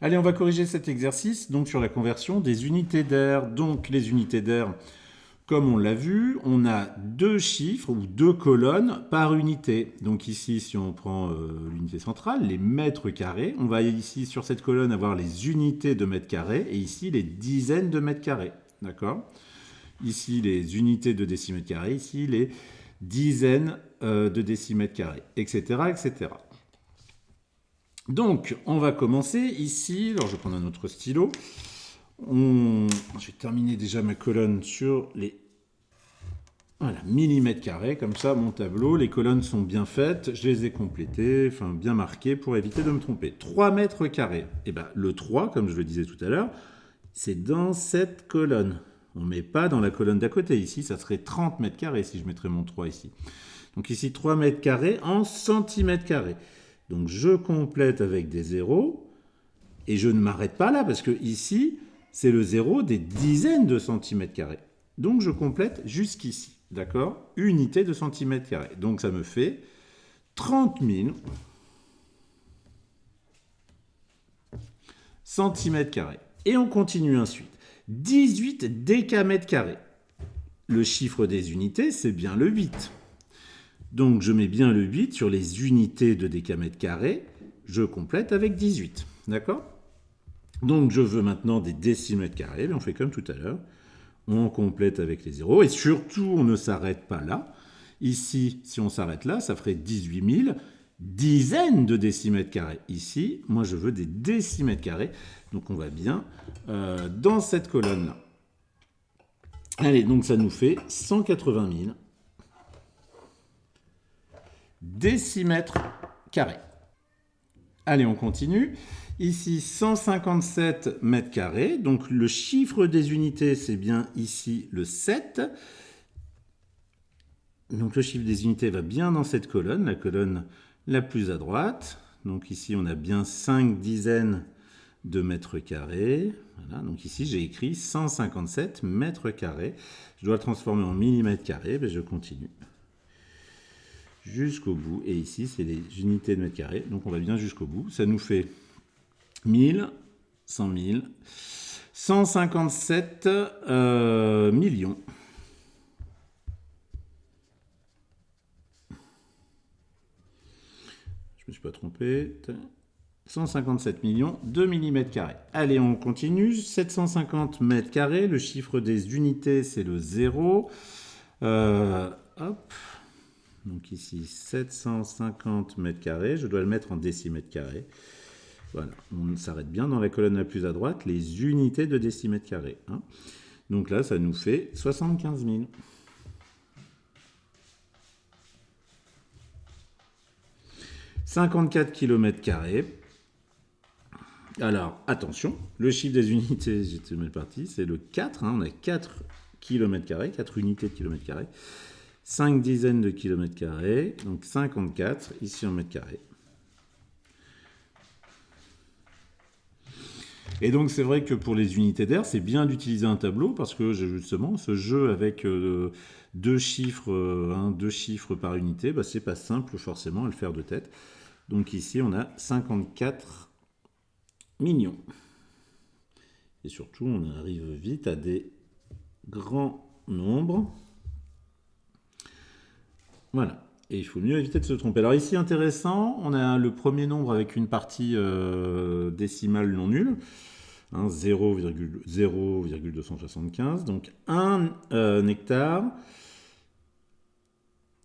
Allez, on va corriger cet exercice donc sur la conversion des unités d'air. Donc les unités d'air, comme on l'a vu, on a deux chiffres ou deux colonnes par unité. Donc ici, si on prend l'unité centrale, les mètres carrés, on va ici sur cette colonne avoir les unités de mètres carrés et ici les dizaines de mètres carrés. D'accord? Ici les unités de décimètres carrés, ici les dizaines de décimètres carrés, etc., etc. Donc, on va commencer ici. Alors, je vais prendre un autre stylo. Je vais terminer déjà ma colonne sur les millimètres carrés. Comme ça, mon tableau, les colonnes sont bien faites. Je les ai complétées, enfin bien marquées pour éviter de me tromper. 3 mètres carrés. Et bien, le 3, comme je le disais tout à l'heure, c'est dans cette colonne. On ne met pas dans la colonne d'à côté. Ici, ça serait 30 mètres carrés si je mettrais mon 3 ici. Donc ici, 3 mètres carrés en centimètres carrés. Donc je complète avec des zéros et je ne m'arrête pas là parce que ici, c'est le zéro des dizaines de centimètres carrés. Donc je complète jusqu'ici, d'accord? Unité de centimètres carrés. Donc ça me fait 30 000 centimètres carrés. Et on continue ensuite. 18 décamètres carrés. Le chiffre des unités, c'est bien le 8. Donc je mets bien le 8 sur les unités de décamètres carrés. Je complète avec 18. D'accord? Donc je veux maintenant des décimètres carrés. On fait comme tout à l'heure. On complète avec les zéros. Et surtout, on ne s'arrête pas là. Ici, si on s'arrête là, ça ferait 18 000 dizaines de décimètres carrés. Ici, moi je veux des décimètres carrés. Donc on va bien dans cette colonne-là. Allez, donc ça nous fait 180 000 décimètres carrés. Allez, on continue. Ici, 157 mètres carrés. Donc, le chiffre des unités, c'est bien ici le 7. Donc, le chiffre des unités va bien dans cette colonne, la colonne la plus à droite. Donc, ici, on a bien 5 dizaines de mètres carrés. Voilà. Donc, ici, j'ai écrit 157 mètres carrés. Je dois le transformer en millimètres carrés. Je continue jusqu'au bout. Et ici, c'est les unités de mètres carrés. Donc, on va bien jusqu'au bout. Ça nous fait 1000, 100 000, 157 millions. Je ne me suis pas trompé. 157 millions de millimètres carrés. Allez, on continue. 750 mètres carrés. Le chiffre des unités, c'est le 0. Hop. Donc ici, 750 mètres carrés. Je dois le mettre en décimètres carrés. Voilà, on s'arrête bien dans la colonne la plus à droite, les unités de décimètres carrés. Hein. Donc là, ça nous fait 75 000. « 54 km². Alors, attention, le chiffre des unités, j'étais mal parti, c'est le 4. Hein, on a 4 km², 4 unités de kilomètre carré. 5 dizaines de kilomètres carrés, donc 54 ici en mètres carrés. Et donc c'est vrai que pour les unités d'air, c'est bien d'utiliser un tableau parce que justement ce jeu avec deux chiffres par unité, bah, c'est pas simple forcément à le faire de tête. Donc ici on a 54 millions. Et surtout on arrive vite à des grands nombres. Voilà. Et il faut mieux éviter de se tromper. Alors ici, intéressant, on a le premier nombre avec une partie décimale non nulle, hein, 0,275. Donc 1 hectare,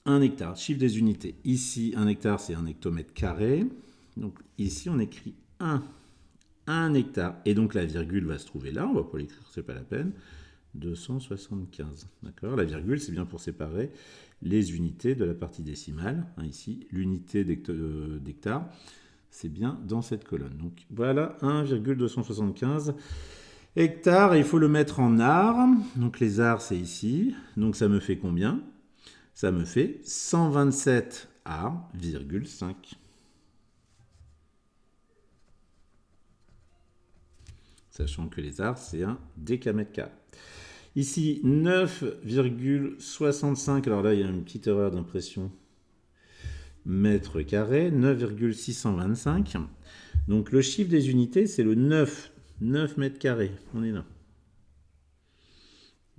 1 hectare, chiffre des unités. Ici, 1 hectare, c'est 1 hectomètre carré. Donc ici, on écrit 1 hectare. Et donc la virgule va se trouver là, on va pas l'écrire, c'est pas la peine. 275. D'accord? La virgule, c'est bien pour séparer les unités de la partie décimale. Hein, ici, l'unité d'hectare, c'est bien dans cette colonne. Donc voilà, 1,275 hectares. Il faut le mettre en arts. Donc les arts, c'est ici. Donc ça me fait combien? Ça me fait 127 arts,5. Sachant que les arts, c'est un décamètre carré. Ici, 9,65, alors là, il y a une petite erreur d'impression, mètres carrés, 9,625. Donc le chiffre des unités, c'est le 9. 9 mètres carrés. On est là.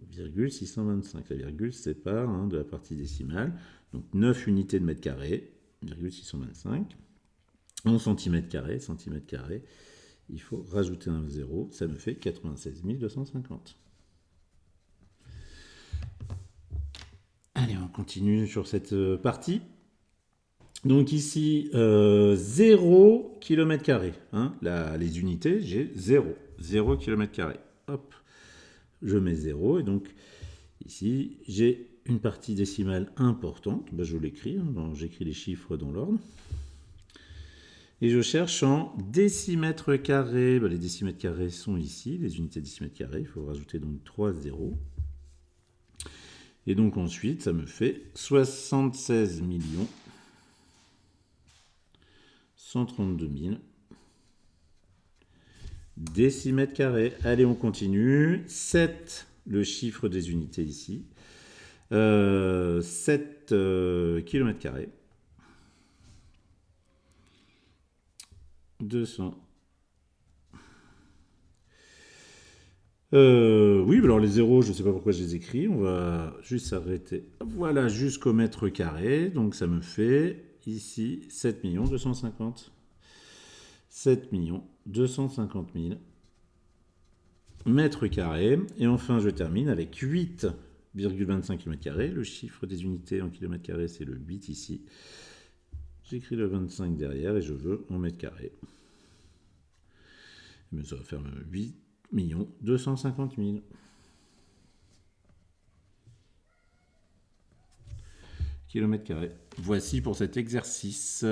Virgule 625. La virgule sépare de la partie décimale. Donc 9 unités de mètre carré. Virgule 625. En centimètres carrés. Centimètres carrés. Il faut rajouter un 0. Ça me fait 96 250. Allez, on continue sur cette partie. Donc ici, 0 km². Les unités, j'ai 0. 0 km². Hop, je mets 0. Et donc, ici, j'ai une partie décimale importante. Ben, je l'écris, j'écris les chiffres dans l'ordre. Et je cherche en décimètres carrés. Ben, les décimètres carrés sont ici, les unités décimètres carrés. Il faut rajouter donc 3 zéros. Et donc ensuite, ça me fait 76 132 000 décimètres carrés. Allez, on continue. 7, le chiffre des unités ici. 7 kilomètres carrés. 200. Oui, alors les zéros, je ne sais pas pourquoi je les écris. On va juste s'arrêter. Voilà, jusqu'au mètre carré. Donc ça me fait ici 7 250. 7 250 000 mètres carrés. Et enfin, je termine avec 8,25 km². Le chiffre des unités en kilomètres carrés, c'est le 8 ici. J'écris le 25 derrière et je veux en mètres carrés. Mais ça va faire 8 250 000. Kilomètres carrés. Voici pour cet exercice.